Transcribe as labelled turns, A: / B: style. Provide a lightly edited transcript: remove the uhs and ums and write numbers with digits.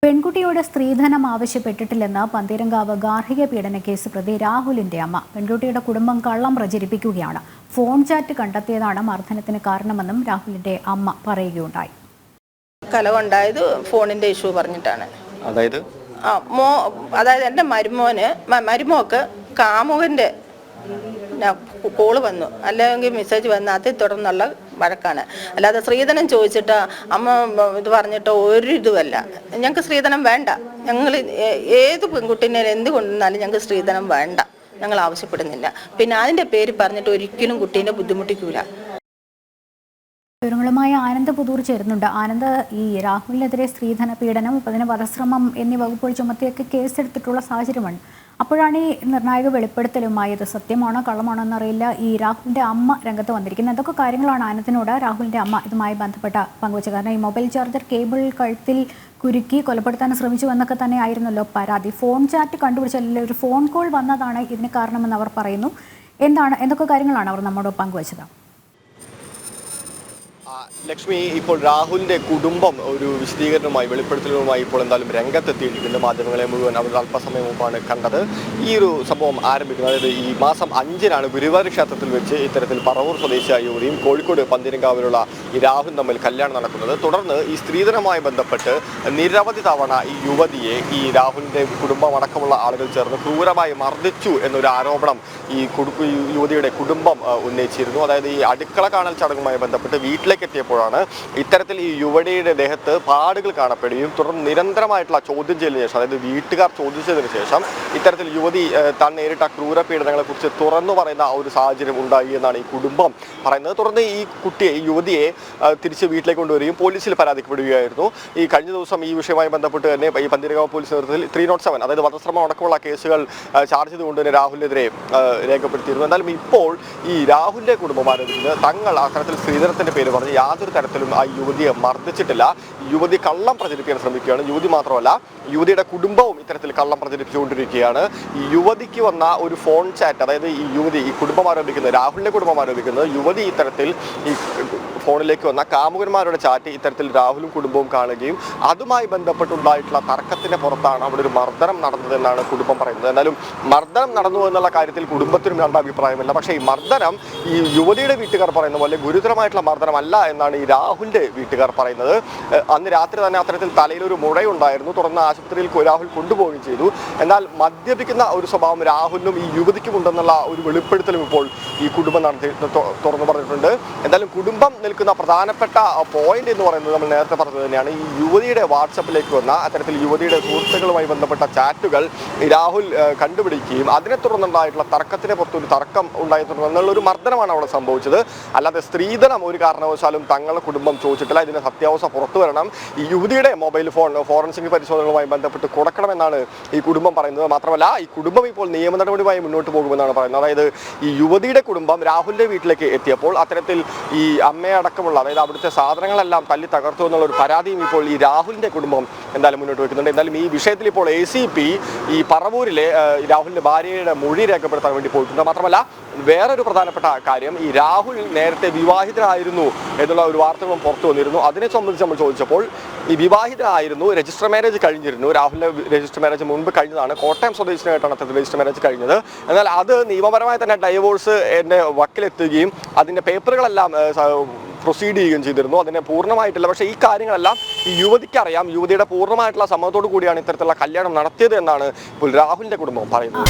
A: പെൺകുട്ടിയുടെ സ്ത്രീധനം ആവശ്യപ്പെട്ടിട്ടില്ലെന്ന് പന്തീരങ്കാവ് ഗാർഹിക പീഡന കേസ് പ്രതി രാഹുലിന്റെ അമ്മ. പെൺകുട്ടിയുടെ കുടുംബം കള്ളം പ്രചരിപ്പിക്കുകയാണ്. ഫോൺ ചാറ്റ് കണ്ടെത്തിയതാണ് മർദ്ദനത്തിന് കാരണമെന്നും രാഹുലിന്റെ അമ്മ പറയുകയുണ്ടായി.
B: കലവുണ്ടായത് ഫോണിന്റെ ഇഷ്യൂ പറഞ്ഞിട്ടാണ്.
C: അതായത്
B: എൻ്റെ മരുമോക്ക് കാമുകന്റെ കോള് വന്നു, അല്ലെങ്കിൽ മെസ്സേജ് വന്ന് അതിൽ തുടർന്നുള്ള വഴക്കാണ്. അല്ലാതെ സ്ത്രീധനം ചോദിച്ചിട്ട് അമ്മ ഇത് പറഞ്ഞിട്ട് ഒരു ഇതുമല്ല. ഞങ്ങൾക്ക് സ്ത്രീധനം വേണ്ട. ഞങ്ങൾ ഏത് പെൺകുട്ടീനെ എന്ത് കൊണ്ടുവന്നാലും ഞങ്ങൾക്ക് സ്ത്രീധനം വേണ്ട, ഞങ്ങൾ ആവശ്യപ്പെടുന്നില്ല. പിന്നെ അതിൻ്റെ പേര് പറഞ്ഞിട്ട് ഒരിക്കലും കുട്ടീനെ ബുദ്ധിമുട്ടിക്കൂല.
A: വിവരങ്ങളുമായി ആനന്ദ് പുതൂർ ചേരുന്നുണ്ട്. ആനന്ദ്, ഈ രാഹുലിനെതിരെ സ്ത്രീധന പീഡനം, അതിന് വധശ്രമം എന്നീ വകുപ്പുകൾ ചുമത്തിയൊക്കെ കേസെടുത്തിട്ടുള്ള സാഹചര്യമാണ്. അപ്പോഴാണ് ഈ നിർണായക വെളിപ്പെടുത്തലുമായി ഇത് സത്യമാണോ കള്ളമാണോ എന്നറിയില്ല ഈ രാഹുലിന്റെ അമ്മ രംഗത്ത് വന്നിരിക്കുന്നത്. എന്തൊക്കെ കാര്യങ്ങളാണ് ആനന്ദിനോട് രാഹുലിന്റെ അമ്മ ഇതുമായി ബന്ധപ്പെട്ട പങ്കുവച്ചത്? കാരണം ഈ മൊബൈൽ ചാർജർ കേബിൾ കഴുത്തിൽ കുരുക്കി കൊലപ്പെടുത്താൻ ശ്രമിച്ചു എന്നൊക്കെ തന്നെ ആയിരുന്നല്ലോ പരാതി. ഫോൺ ചാറ്റ് കണ്ടുപിടിച്ചല്ലേ, ഒരു ഫോൺ കോൾ വന്നതാണ് ഇതിന് കാരണമെന്ന് അവർ പറയുന്നു. എന്തൊക്കെ കാര്യങ്ങളാണ് അവർ നമ്മോട് പങ്കുവച്ചത്?
C: ലക്ഷ്മി, ഇപ്പോൾ രാഹുലിന്റെ കുടുംബം ഒരു വിശദീകരണവുമായി വെളിപ്പെടുത്തലുമായി ഇപ്പോൾ എന്തായാലും രംഗത്തെത്തിയിരിക്കുന്നത്. മാധ്യമങ്ങളെ മുഴുവൻ അവർ അല്പസമയം മുമ്പാണ് കണ്ടത്. ഈ ഒരു സംഭവം ആരംഭിക്കുന്നത്, അതായത് ഈ മാസം 5-നാണ് ഗുരുവായൂർ ക്ഷേത്രത്തിൽ വെച്ച് ഇത്തരത്തിൽ പറവൂർ സ്വദേശിയായ യുവതിയും കോഴിക്കോട് പന്തീരങ്കാവിലുള്ള ഈ രാഹുൽ തമ്മിൽ കല്യാണം നടക്കുന്നത്. തുടർന്ന് ഈ സ്ത്രീധനവുമായി ബന്ധപ്പെട്ട് നിരവധി തവണ ഈ യുവതിയെ ഈ രാഹുലിന്റെ കുടുംബം അടക്കമുള്ള ആളുകൾ ചേർന്ന് ക്രൂരമായി മർദ്ദിച്ചു എന്നൊരു ആരോപണം ഈ യുവതിയുടെ കുടുംബം ഉന്നയിച്ചിരുന്നു. അതായത് ഈ അടുക്കള കാണൽ ചടങ്ങുമായി ബന്ധപ്പെട്ട് വീട്ടിലേക്ക് എത്തിയപ്പോഴാണ് ഇത്തരത്തിൽ ഈ യുവതിയുടെ ദേഹത്ത് പാടുകൾ കാണപ്പെടുകയും തുടർന്ന് നിരന്തരമായിട്ടുള്ള ചോദ്യം ചെയ്യലിന് ശേഷം, അതായത് വീട്ടുകാർ ചോദിച്ചതിന് ശേഷം ഇത്തരത്തിൽ യുവതി താൻ നേരിട്ട ക്രൂര പീഡനങ്ങളെ കുറിച്ച് തുറന്നു പറയുന്ന ഒരു സാഹചര്യം ഉണ്ടായി എന്നാണ് ഈ കുടുംബം പറയുന്നത്. തുടർന്ന് ഈ യുവതിയെ തിരിച്ച് വീട്ടിലേക്ക് കൊണ്ടുവരികയും പോലീസിൽ പരാതിപ്പെടുകയായിരുന്നു. ഈ കഴിഞ്ഞ ദിവസം ഈ വിഷയവുമായി ബന്ധപ്പെട്ട് തന്നെ ഈ പന്തീരങ്കാവ് പോലീസ് നേതൃത്വത്തിൽ 307, അതായത് വധശ്രമം അടക്കമുള്ള കേസുകൾ ചാർജ് ചെയ്തുകൊണ്ട് തന്നെ രാഹുലിനെതിരെ രേഖപ്പെടുത്തിയിരുന്നു. എന്നാലും ഇപ്പോൾ ഈ രാഹുലിന്റെ കുടുംബം ആരോപിക്കുന്നത് തങ്ങൾ അത്തരത്തിൽ സ്ത്രീധനത്തിന്റെ പേര് പറഞ്ഞ് യാതൊരു തരത്തിലും ആ യുവതിയെ മർദ്ദിച്ചിട്ടില്ല. യുവതി കള്ളം പ്രചരിപ്പിക്കാൻ ശ്രമിക്കുകയാണ്. യുവതി മാത്രമല്ല, യുവതിയുടെ കുടുംബവും ഇത്തരത്തിൽ കള്ളം പ്രചരിപ്പിച്ചുകൊണ്ടിരിക്കുകയാണ്. ഈ യുവതിക്ക് വന്ന ഒരു ഫോൺ ചാറ്റ്, അതായത് ഈ യുവതി, ഈ കുടുംബം ആരോപിക്കുന്നത്, രാഹുലിന്റെ കുടുംബം ആരോപിക്കുന്നത് യുവതി ഇത്തരത്തിൽ ഈ ഫോണിലേക്ക് വന്ന കാമുകന്മാരുടെ ചാറ്റ് ഇത്തരത്തിൽ രാഹുലും കുടുംബവും കാണുകയും അതുമായി ബന്ധപ്പെട്ടുണ്ടായിട്ടുള്ള തർക്കത്തിന്റെ പുറത്താണ് അവിടെ ഒരു മർദ്ദനം നടന്നതെന്നാണ് കുടുംബം പറയുന്നത്. എന്നാലും മർദ്ദനം നടന്നു എന്നുള്ള കാര്യത്തിൽ കുടുംബത്തിനും രണ്ടഭിപ്രായമില്ല. പക്ഷേ ഈ മർദ്ദനം ഈ യുവതിയുടെ വീട്ടുകാർ പറയുന്ന പോലെ ഗുരുതരമായിട്ടുള്ള മർദ്ദനമല്ല എന്നാണ് ഈ രാഹുലിന്റെ വീട്ടുകാർ പറയുന്നത്. അന്ന് രാത്രി തന്നെ അത്തരത്തിൽ തലയിലൊരു മുഴയുണ്ടായിരുന്നു. തുടർന്ന് ആശുപത്രിയിൽ രാഹുൽ കൊണ്ടുപോവുകയും ചെയ്തു. എന്നാൽ മദ്യപിക്കുന്ന ഒരു സ്വഭാവം രാഹുലിനും ഈ യുവതിക്കും ഉണ്ടെന്നുള്ള ഒരു വെളിപ്പെടുത്തലും ഇപ്പോൾ ഈ കുടുംബം തുറന്നു പറഞ്ഞിട്ടുണ്ട്. എന്തായാലും കുടുംബം നിൽക്കുന്ന പ്രധാനപ്പെട്ട പോയിന്റ് എന്ന് പറയുന്നത് നമ്മൾ നേരത്തെ പറഞ്ഞത് തന്നെയാണ്. ഈ യുവതിയുടെ വാട്സപ്പിലേക്ക് വന്ന അത്തരത്തിൽ യുവതിയുടെ സുഹൃത്തുക്കളുമായി ബന്ധപ്പെട്ട ചാറ്റുകൾ രാഹുൽ കണ്ടുപിടിക്കുകയും അതിനെ തുടർന്നുണ്ടായിട്ടുള്ള തർക്കത്തിന് പുറത്തൊരു തർക്കം ഉണ്ടായിട്ടുള്ള ഒരു മർദ്ദനമാണ് അവിടെ സംഭവിച്ചത്. അല്ലാതെ സ്ത്രീധനം ഒരു കാരണവശാലും തങ്ങളുടെ കുടുംബം ചോദിച്ചിട്ടില്ല. ഇതിന് സത്യാവസ്ഥ പുറത്തു വരണം. ഈ യുവതിയുടെ മൊബൈൽ ഫോൺ ഫോറൻസിക് പരിശോധനകളുമായി ബന്ധപ്പെട്ട് കൊടുക്കണമെന്നാണ് ഈ കുടുംബം പറയുന്നത്. മാത്രമല്ല, ഈ കുടുംബം ഇപ്പോൾ നിയമ നടപടിയുമായി മുന്നോട്ട് പോകുമെന്നാണ് പറയുന്നത്. അതായത് ഈ യുവതിയുടെ കുടുംബം രാഹുലിന്റെ വീട്ടിലേക്ക് എത്തിയപ്പോൾ അത്തരത്തിൽ ഈ അമ്മയടക്കമുള്ള, അതായത് അവിടുത്തെ സാധനങ്ങളെല്ലാം തല്ലി തകർത്തു എന്നുള്ള ഒരു പരാതിയും ഇപ്പോൾ ഈ രാഹുലിന്റെ കുടുംബം എന്തായാലും മുന്നോട്ട് വയ്ക്കുന്നുണ്ട്. എന്തായാലും ഈ വിഷയത്തിൽ ഇപ്പോൾ ACP ഈ പറവൂരിലെ രാഹുലിന്റെ ഭാര്യയുടെ മൊഴി രേഖപ്പെടുത്താൻ വേണ്ടി പോയിട്ടുണ്ട്. മാത്രമല്ല, വേറൊരു പ്രധാനപ്പെട്ട കാര്യം, ഈ രാഹുൽ നേരത്തെ വിവാഹിതരായിരുന്നു എന്നുള്ള ഒരു വാർത്തകളും പുറത്തു വന്നിരുന്നു. അതിനെ സംബന്ധിച്ച് നമ്മൾ ചോദിച്ചപ്പോൾ ഈ വിവാഹിതരായിരുന്നു, രജിസ്റ്റർ മാരേജ് കഴിഞ്ഞിരുന്നു. രാഹുലിന്റെ രജിസ്റ്റർ മാരേജ് മുൻപ് കഴിഞ്ഞതാണ്. കോട്ടയം സ്വദേശിനായിട്ടാണ് അത്തരത്തിൽ രജിസ്റ്റർ മാരേജ് കഴിഞ്ഞത്. എന്നാൽ അത് നിയമപരമായി തന്നെ ഡൈവോഴ്സ് എൻ്റെ വക്കിലെത്തുകയും അതിൻ്റെ പേപ്പറുകളെല്ലാം പ്രൊസീഡ് ചെയ്യുകയും ചെയ്തിരുന്നു. അതിനെ പൂർണ്ണമായിട്ടില്ല. പക്ഷേ ഈ കാര്യങ്ങളെല്ലാം ഈ യുവതിക്കറിയാം. യുവതിയുടെ പൂർണ്ണമായിട്ടുള്ള സമ്മതത്തോടു കൂടിയാണ് ഇത്തരത്തിലുള്ള കല്യാണം നടത്തിയത് എന്നാണ് ഇപ്പോൾ രാഹുലിന്റെ കുടുംബം പറയുന്നത്.